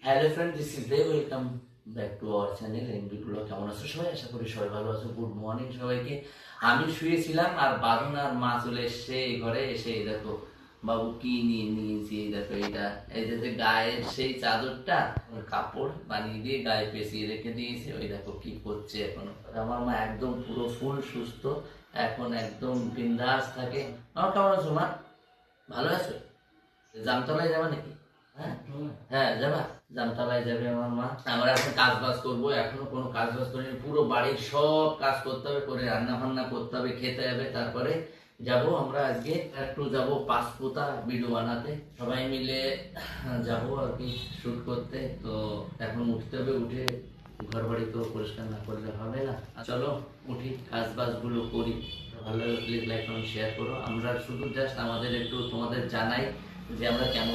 Hello friend, this is the welcome back to our channel MB blog. কেমন আছো সবাই? আশা করি সবাই ভালো আছো। গুড মর্নিং সবাইকে। আমি শুয়েছিলাম আর বাঁধন আর মা চলে এসছে এই ঘরে এসে। এই দেখো বাবু কি নিয়ে নিয়েছি, এই দেখো এটা, এই যে গায়ের সেই চাদরটা কাপড় বানিয়ে দিয়ে গায়ে পেঁচিয়ে রেখে দিয়েছে। ওই দেখো কি করছে এখন। আমার মা একদম পুরো ফুল সুস্থ, এখন একদম বিন্দাস থাকে। আমার কেমন আছো মা? ভালো আছো? জামতলায় যাবা নাকি? হ্যাঁ হ্যাঁ যাবা। জামতলায় যাবে আমার মা। আমরা এখন কাজ বাজ করবো, এখনো কোনো কাজ বাজ করিনি। পুরো বাড়ির সব কাজ করতে হবে, করে রান্না বান্না করতে হবে, খেতে হবে, তারপরে যাব। আমরা আজকে একটু যাব পাঁচপুতা ভিডিও বানাতে, সবাই মিলে যাব আর কি শুট করতে। তো এখন উঠতে হবে, উঠে ঘর বাড়ি তো পরিষ্কার না করলে হবে না। চলো উঠি, কাজ বাজ গুলো করি। ভালো লাগলে প্লিজ লাইক কমেন্ট শেয়ার করো। আমরা শুধু জাস্ট আমাদের একটু তোমাদের জানাই যে আমরা কেমন